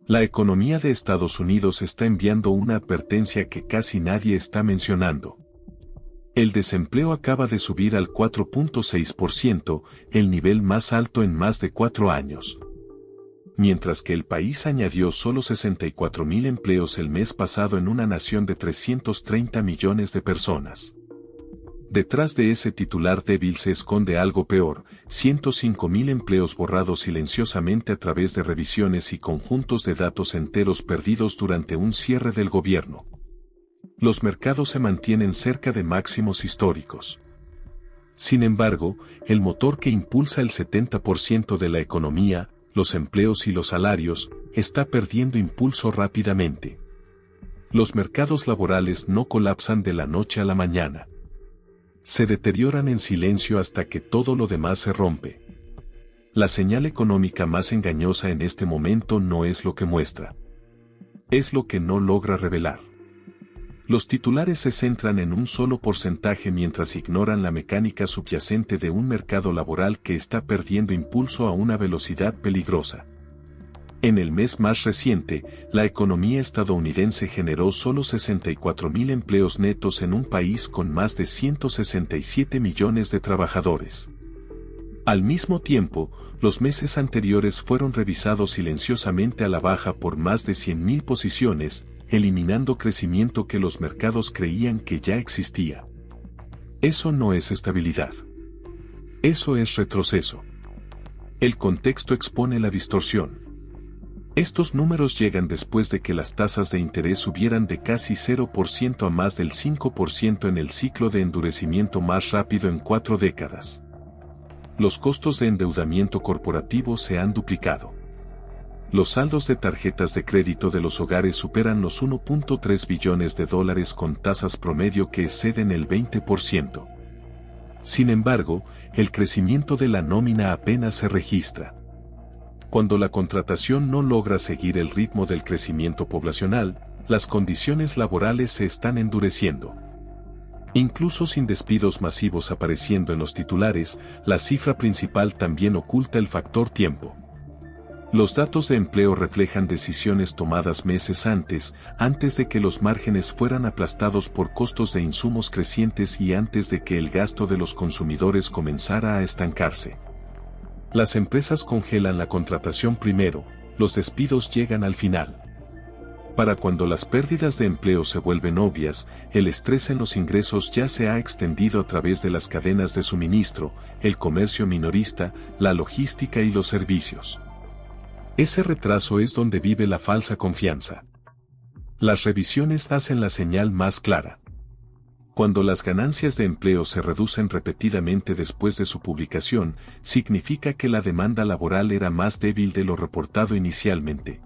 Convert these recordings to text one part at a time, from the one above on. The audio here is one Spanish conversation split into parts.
La economía de Estados Unidos está enviando una advertencia que casi nadie está mencionando. El desempleo acaba de subir al 4.6%, el nivel más alto en más de 4 años. Mientras que el país añadió solo 64.000 empleos el mes pasado en una nación de 330 millones de personas. Detrás de ese titular débil se esconde algo peor, 105.000 empleos borrados silenciosamente a través de revisiones y conjuntos de datos enteros perdidos durante un cierre del gobierno. Los mercados se mantienen cerca de máximos históricos. Sin embargo, el motor que impulsa el 70% de la economía, los empleos y los salarios, está perdiendo impulso rápidamente. Los mercados laborales no colapsan de la noche a la mañana. Se deterioran en silencio hasta que todo lo demás se rompe. La señal económica más engañosa en este momento no es lo que muestra. Es lo que no logra revelar. Los titulares se centran en un solo porcentaje mientras ignoran la mecánica subyacente de un mercado laboral que está perdiendo impulso a una velocidad peligrosa. En el mes más reciente, la economía estadounidense generó solo 64.000 empleos netos en un país con más de 167 millones de trabajadores. Al mismo tiempo, los meses anteriores fueron revisados silenciosamente a la baja por más de 100.000 posiciones, eliminando crecimiento que los mercados creían que ya existía. Eso no es estabilidad. Eso es retroceso. El contexto expone la distorsión. Estos números llegan después de que las tasas de interés subieran de casi 0% a más del 5% en el ciclo de endurecimiento más rápido en 4 décadas. Los costos de endeudamiento corporativo se han duplicado. Los saldos de tarjetas de crédito de los hogares superan los 1.3 billones de dólares con tasas promedio que exceden el 20%. Sin embargo, el crecimiento de la nómina apenas se registra. Cuando la contratación no logra seguir el ritmo del crecimiento poblacional, las condiciones laborales se están endureciendo. Incluso sin despidos masivos apareciendo en los titulares, la cifra principal también oculta el factor tiempo. Los datos de empleo reflejan decisiones tomadas meses antes de que los márgenes fueran aplastados por costos de insumos crecientes y antes de que el gasto de los consumidores comenzara a estancarse. Las empresas congelan la contratación primero, los despidos llegan al final. Para cuando las pérdidas de empleo se vuelven obvias, el estrés en los ingresos ya se ha extendido a través de las cadenas de suministro, el comercio minorista, la logística y los servicios. Ese retraso es donde vive la falsa confianza. Las revisiones hacen la señal más clara. Cuando las ganancias de empleo se reducen repetidamente después de su publicación, significa que la demanda laboral era más débil de lo reportado inicialmente.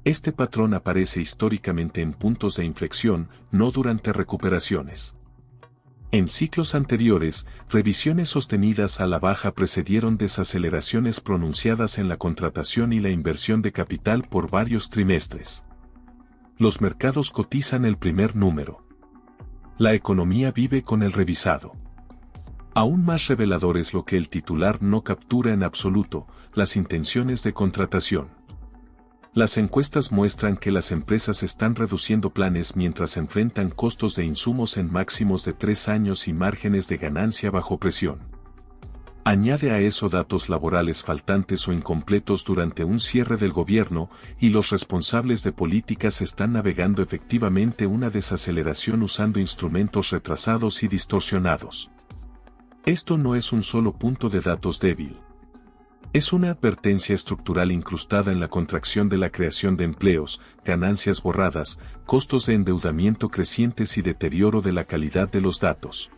Este patrón aparece históricamente en puntos de inflexión, no durante recuperaciones. En ciclos anteriores, revisiones sostenidas a la baja precedieron desaceleraciones pronunciadas en la contratación y la inversión de capital por varios trimestres. Los mercados cotizan el primer número. La economía vive con el revisado. Aún más revelador es lo que el titular no captura en absoluto, las intenciones de contratación. Las encuestas muestran que las empresas están reduciendo planes mientras enfrentan costos de insumos en máximos de 3 años y márgenes de ganancia bajo presión. Añade a eso datos laborales faltantes o incompletos durante un cierre del gobierno, y los responsables de políticas están navegando efectivamente una desaceleración usando instrumentos retrasados y distorsionados. Esto no es un solo punto de datos débil. Es una advertencia estructural incrustada en la contracción de la creación de empleos, ganancias borradas, costos de endeudamiento crecientes y deterioro de la calidad de los datos.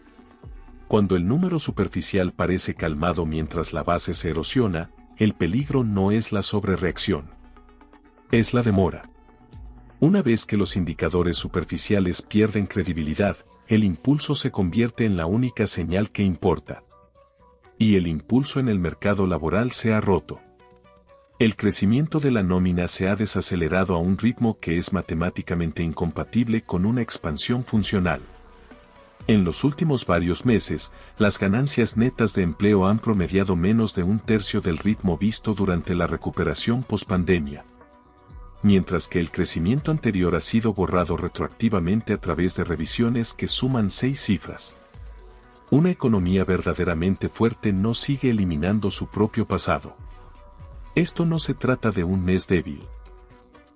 Cuando el número superficial parece calmado mientras la base se erosiona, el peligro no es la sobrereacción. Es la demora. Una vez que los indicadores superficiales pierden credibilidad, el impulso se convierte en la única señal que importa. Y el impulso en el mercado laboral se ha roto. El crecimiento de la nómina se ha desacelerado a un ritmo que es matemáticamente incompatible con una expansión funcional. En los últimos varios meses, las ganancias netas de empleo han promediado menos de un tercio del ritmo visto durante la recuperación pospandemia. mientras que el crecimiento anterior ha sido borrado retroactivamente a través de revisiones que suman 6 cifras. Una economía verdaderamente fuerte no sigue eliminando su propio pasado. Esto no se trata de un mes débil.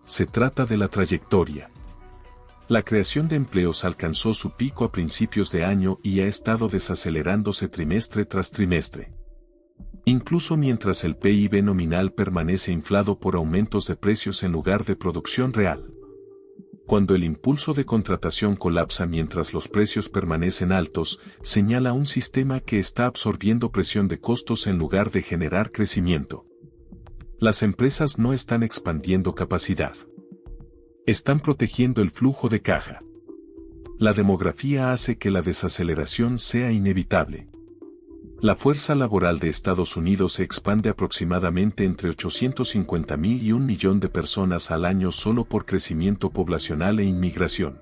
Se trata de la trayectoria. La creación de empleos alcanzó su pico a principios de año y ha estado desacelerándose trimestre tras trimestre. Incluso mientras el PIB nominal permanece inflado por aumentos de precios en lugar de producción real. Cuando el impulso de contratación colapsa mientras los precios permanecen altos, señala un sistema que está absorbiendo presión de costos en lugar de generar crecimiento. Las empresas no están expandiendo capacidad. Están protegiendo el flujo de caja. La demografía hace que la desaceleración sea inevitable. La fuerza laboral de Estados Unidos se expande aproximadamente entre 850.000 y 1 millón de personas al año solo por crecimiento poblacional e inmigración.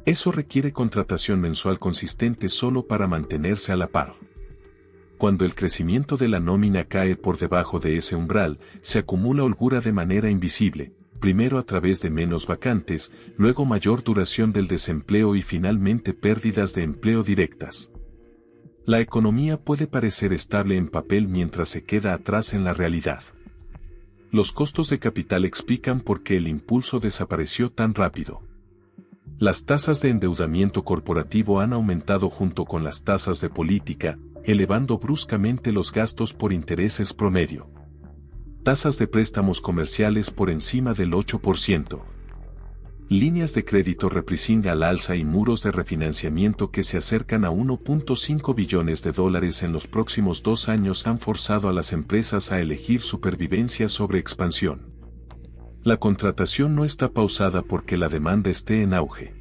Eso requiere contratación mensual consistente solo para mantenerse a la par. Cuando el crecimiento de la nómina cae por debajo de ese umbral, se acumula holgura de manera invisible, primero a través de menos vacantes, luego mayor duración del desempleo y finalmente pérdidas de empleo directas. La economía puede parecer estable en papel mientras se queda atrás en la realidad. Los costos de capital explican por qué el impulso desapareció tan rápido. Las tasas de endeudamiento corporativo han aumentado junto con las tasas de política, elevando bruscamente los gastos por intereses promedio. Tasas de préstamos comerciales por encima del 8%. Líneas de crédito repricing al alza y muros de refinanciamiento que se acercan a 1.5 billones de dólares en los próximos 2 años han forzado a las empresas a elegir supervivencia sobre expansión. La contratación no está pausada porque la demanda esté en auge.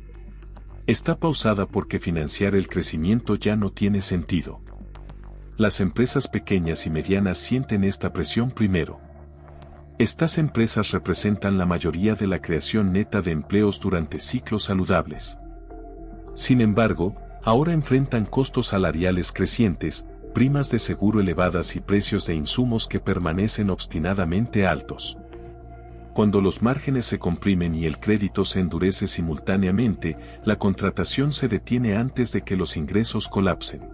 Está pausada porque financiar el crecimiento ya no tiene sentido. Las empresas pequeñas y medianas sienten esta presión primero. Estas empresas representan la mayoría de la creación neta de empleos durante ciclos saludables. Sin embargo, ahora enfrentan costos salariales crecientes, primas de seguro elevadas y precios de insumos que permanecen obstinadamente altos. Cuando los márgenes se comprimen y el crédito se endurece simultáneamente, la contratación se detiene antes de que los ingresos colapsen.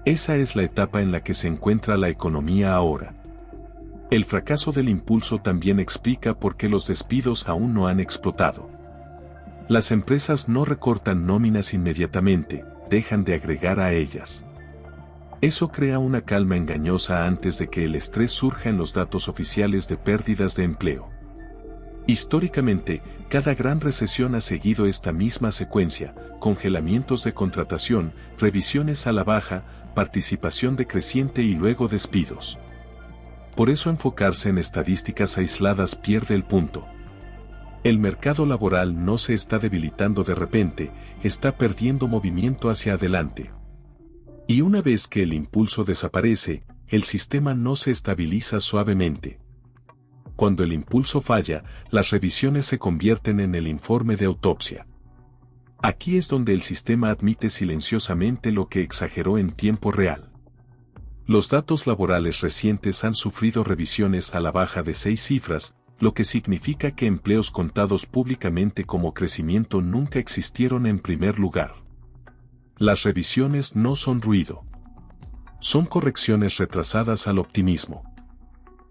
Esa es la etapa en la que se encuentra la economía ahora. El fracaso del impulso también explica por qué los despidos aún no han explotado. Las empresas no recortan nóminas inmediatamente, dejan de agregar a ellas. Eso crea una calma engañosa antes de que el estrés surja en los datos oficiales de pérdidas de empleo. Históricamente, cada gran recesión ha seguido esta misma secuencia: congelamientos de contratación, revisiones a la baja, participación decreciente y luego despidos. Por eso enfocarse en estadísticas aisladas pierde el punto. El mercado laboral no se está debilitando de repente, está perdiendo movimiento hacia adelante. Y una vez que el impulso desaparece, el sistema no se estabiliza suavemente. Cuando el impulso falla, las revisiones se convierten en el informe de autopsia. Aquí es donde el sistema admite silenciosamente lo que exageró en tiempo real. Los datos laborales recientes han sufrido revisiones a la baja de 6 cifras, lo que significa que empleos contados públicamente como crecimiento nunca existieron en primer lugar. Las revisiones no son ruido. Son correcciones retrasadas al optimismo.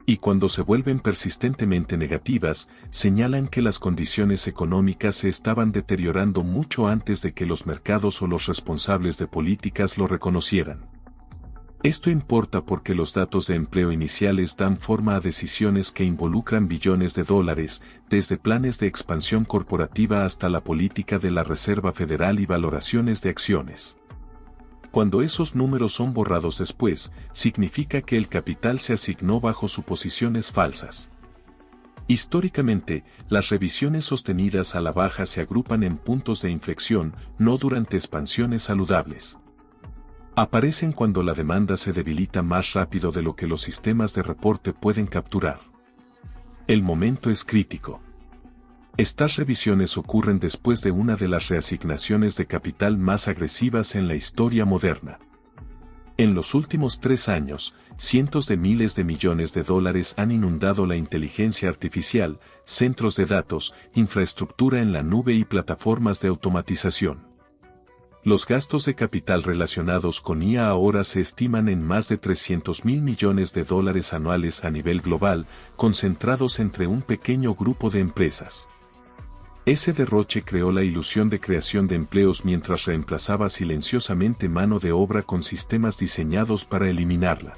Y cuando se vuelven persistentemente negativas, señalan que las condiciones económicas se estaban deteriorando mucho antes de que los mercados o los responsables de políticas lo reconocieran. Esto importa porque los datos de empleo iniciales dan forma a decisiones que involucran billones de dólares, desde planes de expansión corporativa hasta la política de la Reserva Federal y valoraciones de acciones. Cuando esos números son borrados después, significa que el capital se asignó bajo suposiciones falsas. Históricamente, las revisiones sostenidas a la baja se agrupan en puntos de inflexión, no durante expansiones saludables. Aparecen cuando la demanda se debilita más rápido de lo que los sistemas de reporte pueden capturar. El momento es crítico. Estas revisiones ocurren después de una de las reasignaciones de capital más agresivas en la historia moderna. En los últimos 3 años, cientos de miles de millones de dólares han inundado la inteligencia artificial, centros de datos, infraestructura en la nube y plataformas de automatización. Los gastos de capital relacionados con IA ahora se estiman en más de 300.000 millones de dólares anuales a nivel global, concentrados entre un pequeño grupo de empresas. Ese derroche creó la ilusión de creación de empleos mientras reemplazaba silenciosamente mano de obra con sistemas diseñados para eliminarla.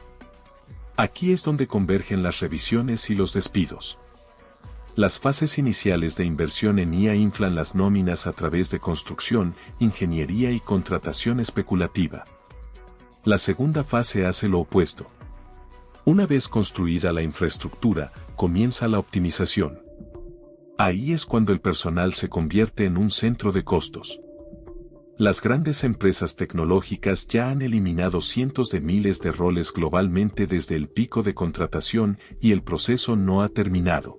Aquí es donde convergen las revisiones y los despidos. Las fases iniciales de inversión en IA inflan las nóminas a través de construcción, ingeniería y contratación especulativa. La segunda fase hace lo opuesto. Una vez construida la infraestructura, comienza la optimización. Ahí es cuando el personal se convierte en un centro de costos. Las grandes empresas tecnológicas ya han eliminado cientos de miles de roles globalmente desde el pico de contratación y el proceso no ha terminado.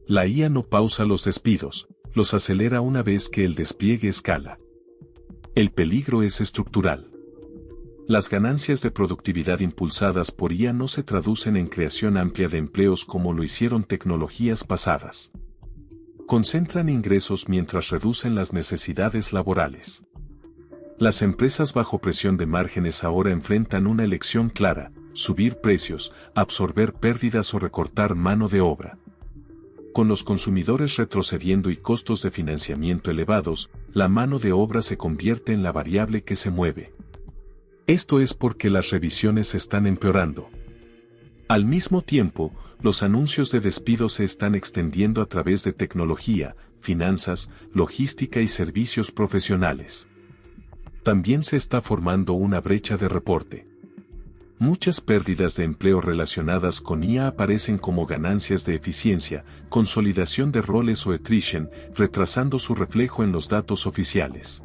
La IA no pausa los despidos, los acelera una vez que el despliegue escala. El peligro es estructural. Las ganancias de productividad impulsadas por IA no se traducen en creación amplia de empleos como lo hicieron tecnologías pasadas. Concentran ingresos mientras reducen las necesidades laborales. Las empresas bajo presión de márgenes ahora enfrentan una elección clara: subir precios, absorber pérdidas o recortar mano de obra. Con los consumidores retrocediendo y costos de financiamiento elevados, la mano de obra se convierte en la variable que se mueve. Esto es porque las revisiones están empeorando. Al mismo tiempo, los anuncios de despido se están extendiendo a través de tecnología, finanzas, logística y servicios profesionales. También se está formando una brecha de reporte. Muchas pérdidas de empleo relacionadas con IA aparecen como ganancias de eficiencia, consolidación de roles o attrition, retrasando su reflejo en los datos oficiales.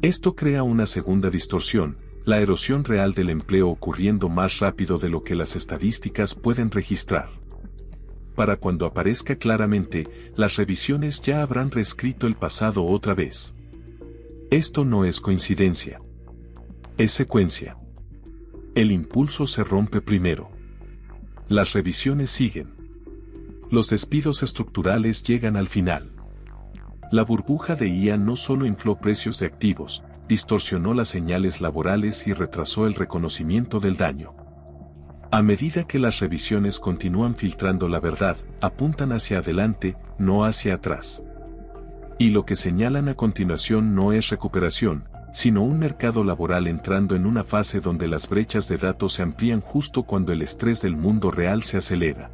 Esto crea una segunda distorsión: la erosión real del empleo ocurriendo más rápido de lo que las estadísticas pueden registrar. Para cuando aparezca claramente, las revisiones ya habrán reescrito el pasado otra vez. Esto no es coincidencia. Es secuencia. El impulso se rompe primero. Las revisiones siguen. Los despidos estructurales llegan al final. La burbuja de IA no solo infló precios de activos, distorsionó las señales laborales y retrasó el reconocimiento del daño. A medida que las revisiones continúan filtrando la verdad, apuntan hacia adelante, no hacia atrás. Y lo que señalan a continuación no es recuperación, sino un mercado laboral entrando en una fase donde las brechas de datos se amplían justo cuando el estrés del mundo real se acelera.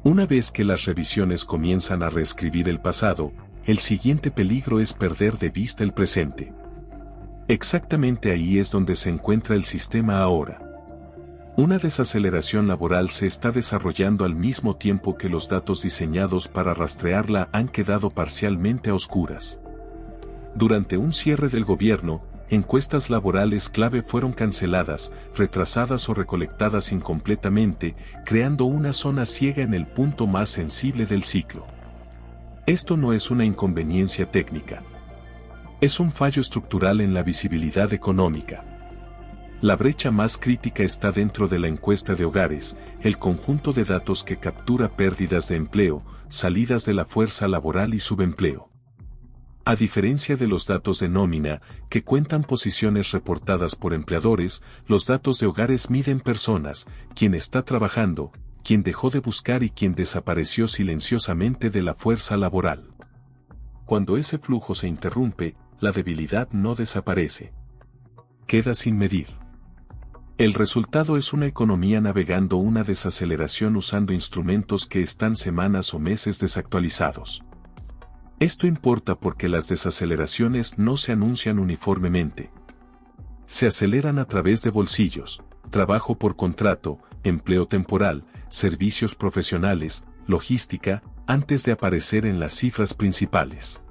Una vez que las revisiones comienzan a reescribir el pasado, el siguiente peligro es perder de vista el presente. Exactamente ahí es donde se encuentra el sistema ahora. Una desaceleración laboral se está desarrollando al mismo tiempo que los datos diseñados para rastrearla han quedado parcialmente a oscuras. Durante un cierre del gobierno, encuestas laborales clave fueron canceladas, retrasadas o recolectadas incompletamente, creando una zona ciega en el punto más sensible del ciclo. Esto no es una inconveniencia técnica. Es un fallo estructural en la visibilidad económica. La brecha más crítica está dentro de la encuesta de hogares, el conjunto de datos que captura pérdidas de empleo, salidas de la fuerza laboral y subempleo. A diferencia de los datos de nómina, que cuentan posiciones reportadas por empleadores, los datos de hogares miden personas: quién está trabajando, quién dejó de buscar y quién desapareció silenciosamente de la fuerza laboral. Cuando ese flujo se interrumpe, la debilidad no desaparece. Queda sin medir. El resultado es una economía navegando una desaceleración usando instrumentos que están semanas o meses desactualizados. Esto importa porque las desaceleraciones no se anuncian uniformemente. Se aceleran a través de bolsillos, trabajo por contrato, empleo temporal, servicios profesionales, logística, antes de aparecer en las cifras principales.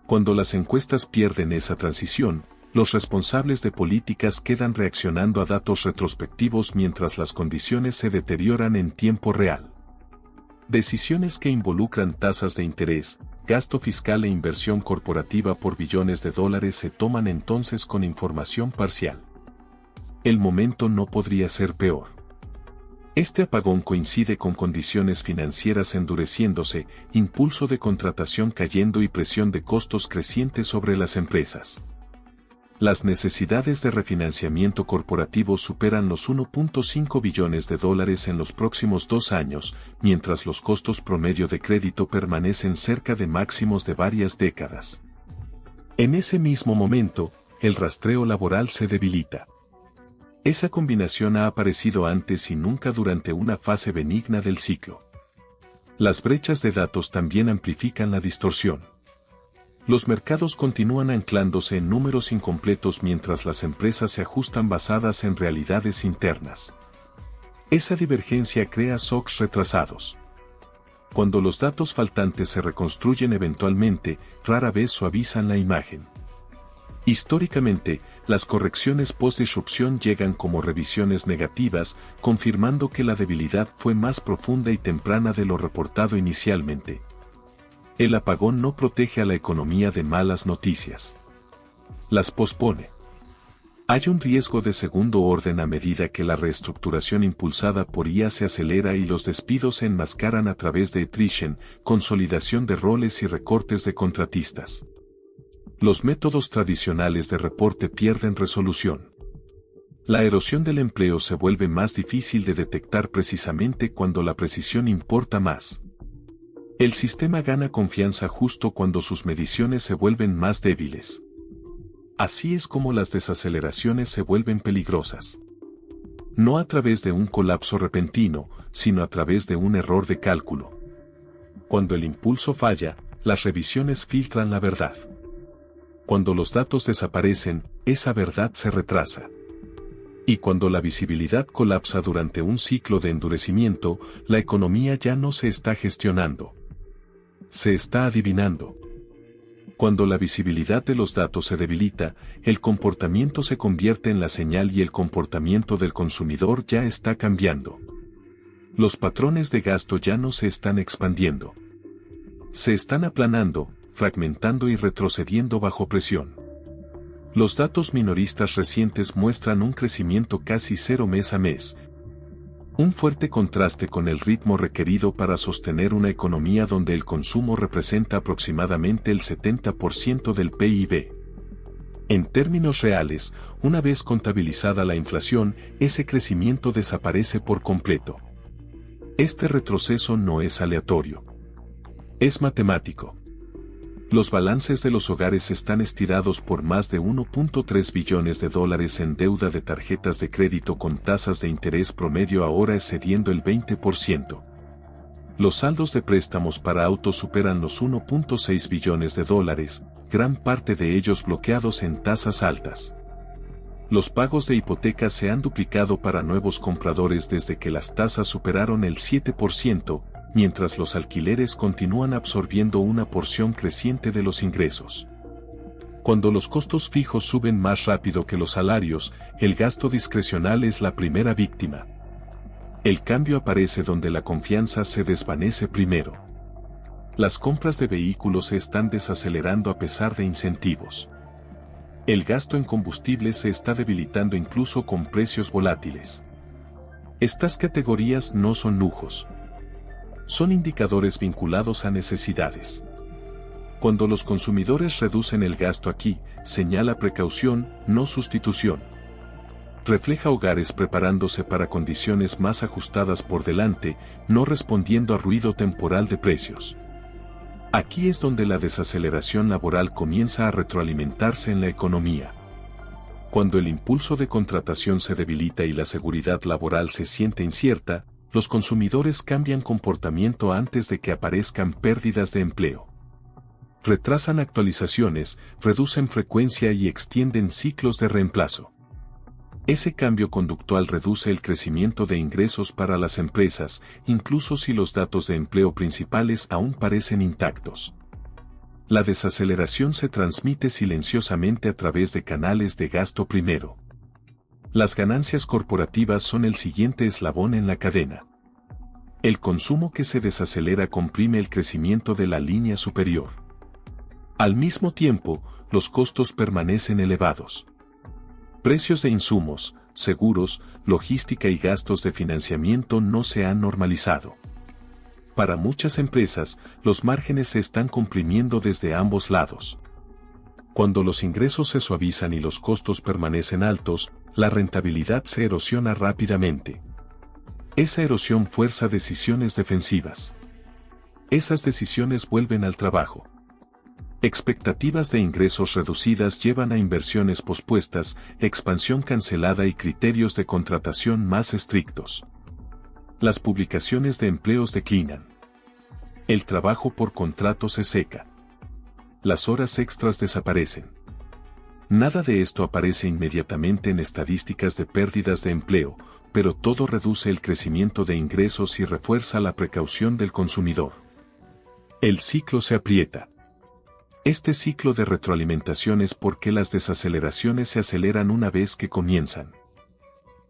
Cuando las encuestas pierden esa transición, los responsables de políticas quedan reaccionando a datos retrospectivos mientras las condiciones se deterioran en tiempo real. Decisiones que involucran tasas de interés, gasto fiscal e inversión corporativa por billones de dólares se toman entonces con información parcial. El momento no podría ser peor. Este apagón coincide con condiciones financieras endureciéndose, impulso de contratación cayendo y presión de costos crecientes sobre las empresas. Las necesidades de refinanciamiento corporativo superan los 1.5 billones de dólares en los próximos 2 años, mientras los costos promedio de crédito permanecen cerca de máximos de varias décadas. En ese mismo momento, el rastreo laboral se debilita. Esa combinación ha aparecido antes y nunca durante una fase benigna del ciclo. Las brechas de datos también amplifican la distorsión. Los mercados continúan anclándose en números incompletos mientras las empresas se ajustan basadas en realidades internas. Esa divergencia crea shocks retrasados. Cuando los datos faltantes se reconstruyen eventualmente, rara vez suavizan la imagen. Históricamente, las correcciones post-disrupción llegan como revisiones negativas, confirmando que la debilidad fue más profunda y temprana de lo reportado inicialmente. El apagón no protege a la economía de malas noticias. Las pospone. Hay un riesgo de segundo orden a medida que la reestructuración impulsada por IA se acelera y los despidos se enmascaran a través de attrition, consolidación de roles y recortes de contratistas. Los métodos tradicionales de reporte pierden resolución. La erosión del empleo se vuelve más difícil de detectar precisamente cuando la precisión importa más. El sistema gana confianza justo cuando sus mediciones se vuelven más débiles. Así es como las desaceleraciones se vuelven peligrosas. No a través de un colapso repentino, sino a través de un error de cálculo. Cuando el impulso falla, las revisiones filtran la verdad. Cuando los datos desaparecen, esa verdad se retrasa. Y cuando la visibilidad colapsa durante un ciclo de endurecimiento, la economía ya no se está gestionando. Se está adivinando. Cuando la visibilidad de los datos se debilita, el comportamiento se convierte en la señal y el comportamiento del consumidor ya está cambiando. Los patrones de gasto ya no se están expandiendo. Se están aplanando, fragmentando y retrocediendo bajo presión. Los datos minoristas recientes muestran un crecimiento casi cero mes a mes. Un fuerte contraste con el ritmo requerido para sostener una economía donde el consumo representa aproximadamente el 70% del PIB. En términos reales, una vez contabilizada la inflación, ese crecimiento desaparece por completo. Este retroceso no es aleatorio. Es matemático. Los balances de los hogares están estirados por más de 1.3 billones de dólares en deuda de tarjetas de crédito con tasas de interés promedio ahora excediendo el 20%. Los saldos de préstamos para autos superan los 1.6 billones de dólares, gran parte de ellos bloqueados en tasas altas. Los pagos de hipotecas se han duplicado para nuevos compradores desde que las tasas superaron el 7%, mientras los alquileres continúan absorbiendo una porción creciente de los ingresos. Cuando los costos fijos suben más rápido que los salarios, el gasto discrecional es la primera víctima. El cambio aparece donde la confianza se desvanece primero. Las compras de vehículos se están desacelerando a pesar de incentivos. El gasto en combustible se está debilitando incluso con precios volátiles. Estas categorías no son lujos. Son indicadores vinculados a necesidades. Cuando los consumidores reducen el gasto aquí, señala precaución, no sustitución. Refleja hogares preparándose para condiciones más ajustadas por delante, no respondiendo a ruido temporal de precios. Aquí es donde la desaceleración laboral comienza a retroalimentarse en la economía. Cuando el impulso de contratación se debilita y la seguridad laboral se siente incierta, los consumidores cambian comportamiento antes de que aparezcan pérdidas de empleo. Retrasan actualizaciones, reducen frecuencia y extienden ciclos de reemplazo. Ese cambio conductual reduce el crecimiento de ingresos para las empresas, incluso si los datos de empleo principales aún parecen intactos. La desaceleración se transmite silenciosamente a través de canales de gasto primero. Las ganancias corporativas son el siguiente eslabón en la cadena. El consumo que se desacelera comprime el crecimiento de la línea superior. Al mismo tiempo, los costos permanecen elevados. Precios de insumos, seguros, logística y gastos de financiamiento no se han normalizado. Para muchas empresas, los márgenes se están comprimiendo desde ambos lados. Cuando los ingresos se suavizan y los costos permanecen altos, la rentabilidad se erosiona rápidamente. Esa erosión fuerza decisiones defensivas. Esas decisiones vuelven al trabajo. Expectativas de ingresos reducidas llevan a inversiones pospuestas, expansión cancelada y criterios de contratación más estrictos. Las publicaciones de empleos declinan. El trabajo por contrato se seca. Las horas extras desaparecen. Nada de esto aparece inmediatamente en estadísticas de pérdidas de empleo, pero todo reduce el crecimiento de ingresos y refuerza la precaución del consumidor. El ciclo se aprieta. Este ciclo de retroalimentación es porque las desaceleraciones se aceleran una vez que comienzan.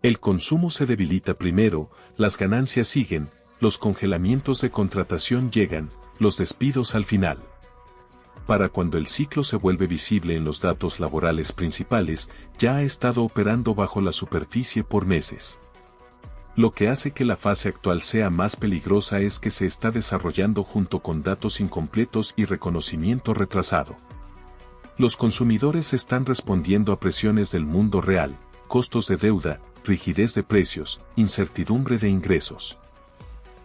El consumo se debilita primero, las ganancias siguen, los congelamientos de contratación llegan, los despidos al final. Para cuando el ciclo se vuelve visible en los datos laborales principales, ya ha estado operando bajo la superficie por meses. Lo que hace que la fase actual sea más peligrosa es que se está desarrollando junto con datos incompletos y reconocimiento retrasado. Los consumidores están respondiendo a presiones del mundo real, costos de deuda, rigidez de precios, incertidumbre de ingresos.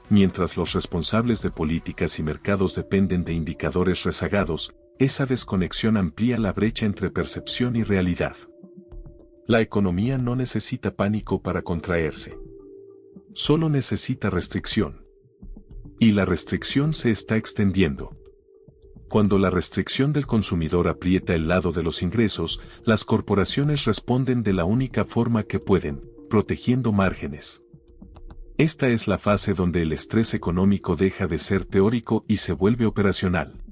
Mientras los responsables de políticas y mercados dependen de indicadores rezagados, esa desconexión amplía la brecha entre percepción y realidad. La economía no necesita pánico para contraerse. Solo necesita restricción. Y la restricción se está extendiendo. Cuando la restricción del consumidor aprieta el lado de los ingresos, las corporaciones responden de la única forma que pueden, protegiendo márgenes. Esta es la fase donde el estrés económico deja de ser teórico y se vuelve operacional.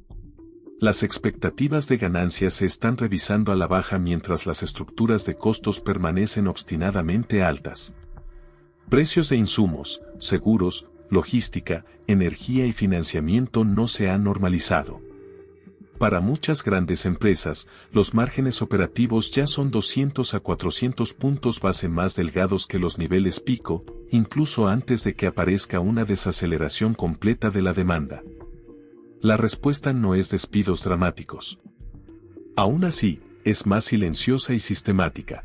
Las expectativas de ganancias se están revisando a la baja mientras las estructuras de costos permanecen obstinadamente altas. Precios de insumos, seguros, logística, energía y financiamiento no se han normalizado. Para muchas grandes empresas, los márgenes operativos ya son 200 a 400 puntos base más delgados que los niveles pico, incluso antes de que aparezca una desaceleración completa de la demanda. La respuesta no es despidos dramáticos. Aún así, es más silenciosa y sistemática.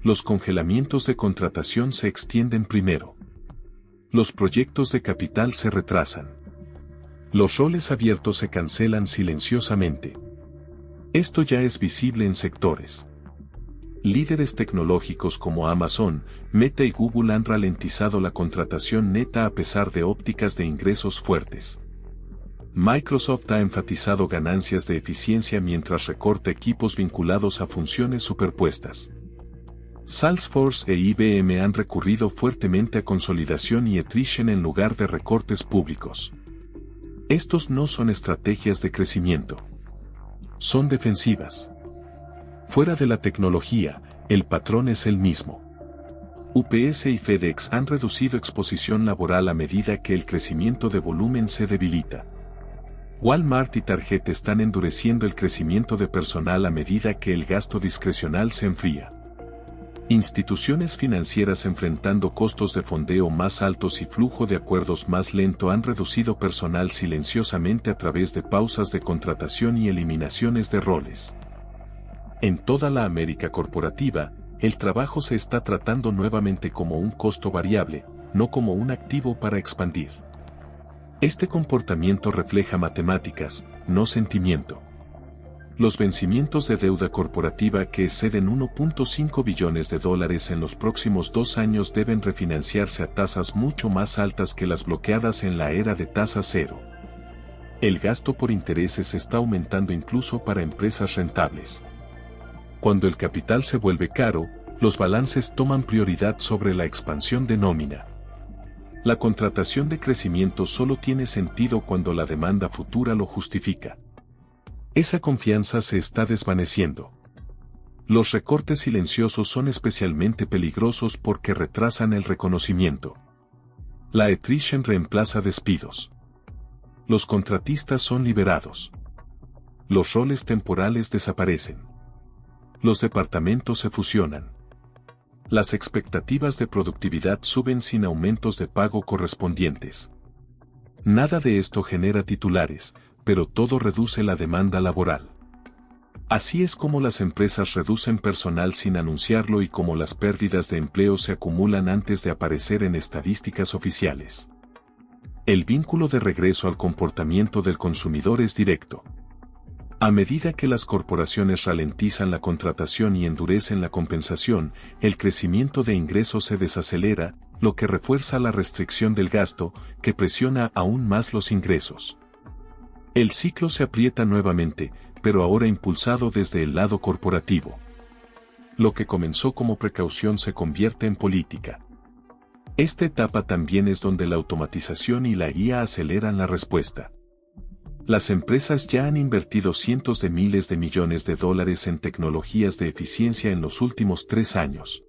Los congelamientos de contratación se extienden primero. Los proyectos de capital se retrasan. Los roles abiertos se cancelan silenciosamente. Esto ya es visible en sectores. Líderes tecnológicos como Amazon, Meta y Google han ralentizado la contratación neta a pesar de ópticas de ingresos fuertes. Microsoft ha enfatizado ganancias de eficiencia mientras recorta equipos vinculados a funciones superpuestas. Salesforce e IBM han recurrido fuertemente a consolidación y attrition en lugar de recortes públicos. Estos no son estrategias de crecimiento. Son defensivas. Fuera de la tecnología, el patrón es el mismo. UPS y FedEx han reducido exposición laboral a medida que el crecimiento de volumen se debilita. Walmart y Target están endureciendo el crecimiento de personal a medida que el gasto discrecional se enfría. Instituciones financieras enfrentando costos de fondeo más altos y flujo de acuerdos más lento han reducido personal silenciosamente a través de pausas de contratación y eliminaciones de roles. En toda la América corporativa, el trabajo se está tratando nuevamente como un costo variable, no como un activo para expandir. Este comportamiento refleja matemáticas, no sentimiento. Los vencimientos de deuda corporativa que exceden 1.5 billones de dólares en los próximos 2 años deben refinanciarse a tasas mucho más altas que las bloqueadas en la era de tasa cero. El gasto por intereses está aumentando incluso para empresas rentables. Cuando el capital se vuelve caro, los balances toman prioridad sobre la expansión de nómina. La contratación de crecimiento solo tiene sentido cuando la demanda futura lo justifica. Esa confianza se está desvaneciendo. Los recortes silenciosos son especialmente peligrosos porque retrasan el reconocimiento. La attrition reemplaza despidos. Los contratistas son liberados. Los roles temporales desaparecen. Los departamentos se fusionan. Las expectativas de productividad suben sin aumentos de pago correspondientes. Nada de esto genera titulares, pero todo reduce la demanda laboral. Así es como las empresas reducen personal sin anunciarlo y como las pérdidas de empleo se acumulan antes de aparecer en estadísticas oficiales. El vínculo de regreso al comportamiento del consumidor es directo. A medida que las corporaciones ralentizan la contratación y endurecen la compensación, el crecimiento de ingresos se desacelera, lo que refuerza la restricción del gasto, que presiona aún más los ingresos. El ciclo se aprieta nuevamente, pero ahora impulsado desde el lado corporativo. Lo que comenzó como precaución se convierte en política. Esta etapa también es donde la automatización y la IA aceleran la respuesta. Las empresas ya han invertido cientos de miles de millones de dólares en tecnologías de eficiencia en los últimos 3 años.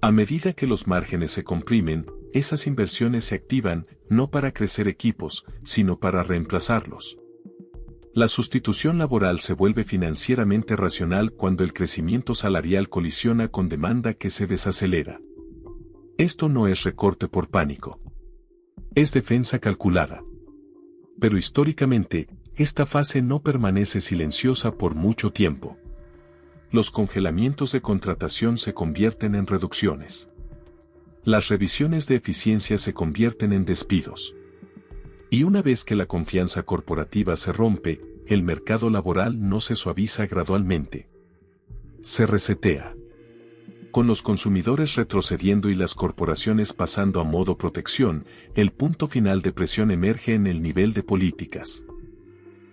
A medida que los márgenes se comprimen, esas inversiones se activan, no para crecer equipos, sino para reemplazarlos. La sustitución laboral se vuelve financieramente racional cuando el crecimiento salarial colisiona con demanda que se desacelera. Esto no es recorte por pánico. Es defensa calculada. Pero históricamente, esta fase no permanece silenciosa por mucho tiempo. Los congelamientos de contratación se convierten en reducciones. Las revisiones de eficiencia se convierten en despidos. Y una vez que la confianza corporativa se rompe, el mercado laboral no se suaviza gradualmente. Se resetea. Con los consumidores retrocediendo y las corporaciones pasando a modo protección, el punto final de presión emerge en el nivel de políticas.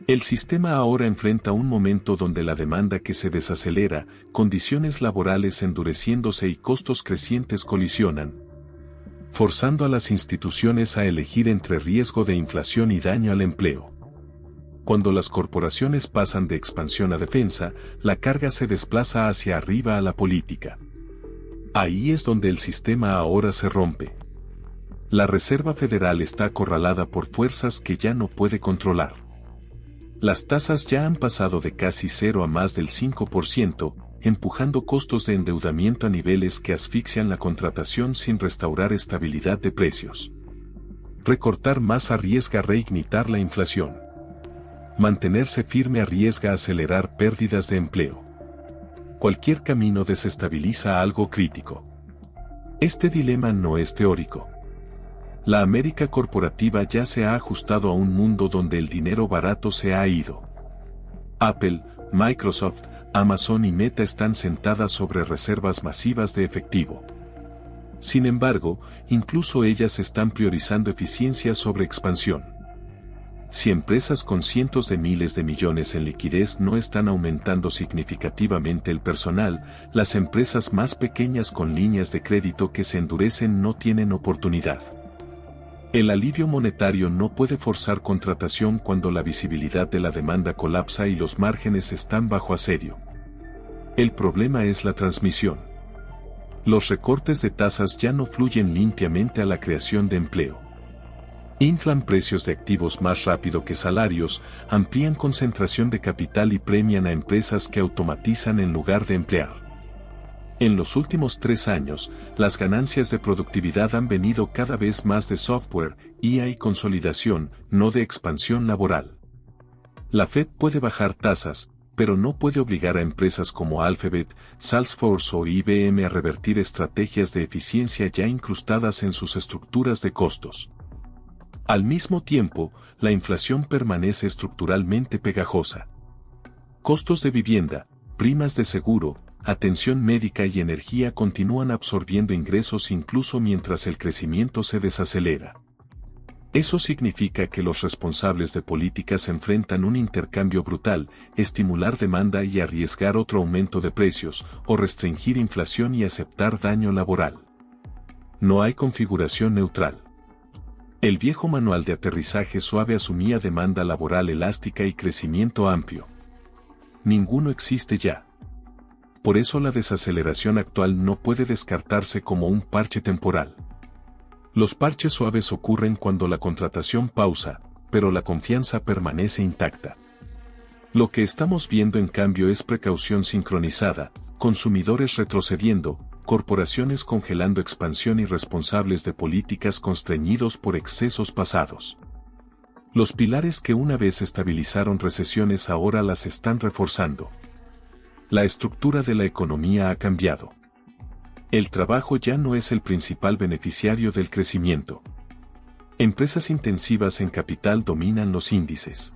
El sistema ahora enfrenta un momento donde la demanda que se desacelera, condiciones laborales endureciéndose y costos crecientes colisionan, forzando a las instituciones a elegir entre riesgo de inflación y daño al empleo. Cuando las corporaciones pasan de expansión a defensa, la carga se desplaza hacia arriba a la política. Ahí es donde el sistema ahora se rompe. La Reserva Federal está acorralada por fuerzas que ya no puede controlar. Las tasas ya han pasado de casi 0 a más del 5%, empujando costos de endeudamiento a niveles que asfixian la contratación sin restaurar estabilidad de precios. Recortar más arriesga reignitar la inflación. Mantenerse firme arriesga acelerar pérdidas de empleo. Cualquier camino desestabiliza algo crítico. Este dilema no es teórico. La América corporativa ya se ha ajustado a un mundo donde el dinero barato se ha ido. Apple, Microsoft, Amazon y Meta están sentadas sobre reservas masivas de efectivo. Sin embargo, incluso ellas están priorizando eficiencia sobre expansión. Si empresas con cientos de miles de millones en liquidez no están aumentando significativamente el personal, las empresas más pequeñas con líneas de crédito que se endurecen no tienen oportunidad. El alivio monetario no puede forzar contratación cuando la visibilidad de la demanda colapsa y los márgenes están bajo asedio. El problema es la transmisión. Los recortes de tasas ya no fluyen limpiamente a la creación de empleo. Inflan precios de activos más rápido que salarios, amplían concentración de capital y premian a empresas que automatizan en lugar de emplear. En los últimos 3 años, las ganancias de productividad han venido cada vez más de software, IA y consolidación, no de expansión laboral. La Fed puede bajar tasas, pero no puede obligar a empresas como Alphabet, Salesforce o IBM a revertir estrategias de eficiencia ya incrustadas en sus estructuras de costos. Al mismo tiempo, la inflación permanece estructuralmente pegajosa. Costos de vivienda, primas de seguro, atención médica y energía continúan absorbiendo ingresos incluso mientras el crecimiento se desacelera. Eso significa que los responsables de políticas enfrentan un intercambio brutal, estimular demanda y arriesgar otro aumento de precios, o restringir inflación y aceptar daño laboral. No hay configuración neutral. El viejo manual de aterrizaje suave asumía demanda laboral elástica y crecimiento amplio. Ninguno existe ya. Por eso la desaceleración actual no puede descartarse como un parche temporal. Los parches suaves ocurren cuando la contratación pausa, pero la confianza permanece intacta. Lo que estamos viendo en cambio es precaución sincronizada, consumidores retrocediendo, corporaciones congelando expansión y responsables de políticas constreñidos por excesos pasados. Los pilares que una vez estabilizaron recesiones ahora las están reforzando. La estructura de la economía ha cambiado. El trabajo ya no es el principal beneficiario del crecimiento. Empresas intensivas en capital dominan los índices.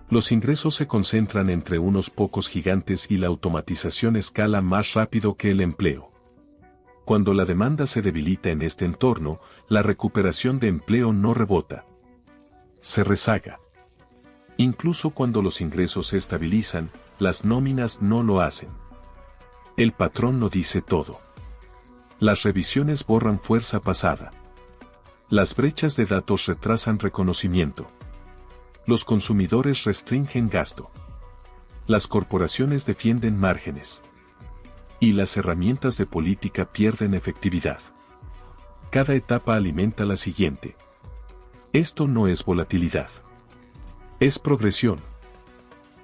Los ingresos se concentran entre unos pocos gigantes y la automatización escala más rápido que el empleo. Cuando la demanda se debilita en este entorno, la recuperación de empleo no rebota. Se rezaga. Incluso cuando los ingresos se estabilizan, las nóminas no lo hacen. El patrón lo dice todo. Las revisiones borran fuerza pasada. Las brechas de datos retrasan reconocimiento. Los consumidores restringen gasto. Las corporaciones defienden márgenes. Y las herramientas de política pierden efectividad. Cada etapa alimenta la siguiente. Esto no es volatilidad. Es progresión.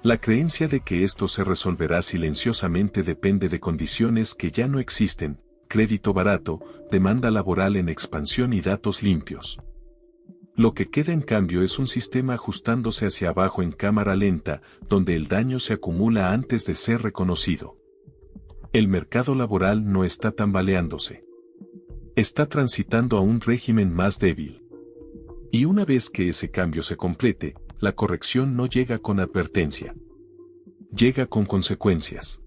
La creencia de que esto se resolverá silenciosamente depende de condiciones que ya no existen: crédito barato, demanda laboral en expansión y datos limpios. Lo que queda en cambio es un sistema ajustándose hacia abajo en cámara lenta, donde el daño se acumula antes de ser reconocido. El mercado laboral no está tambaleándose. Está transitando a un régimen más débil. Y una vez que ese cambio se complete, la corrección no llega con advertencia. Llega con consecuencias.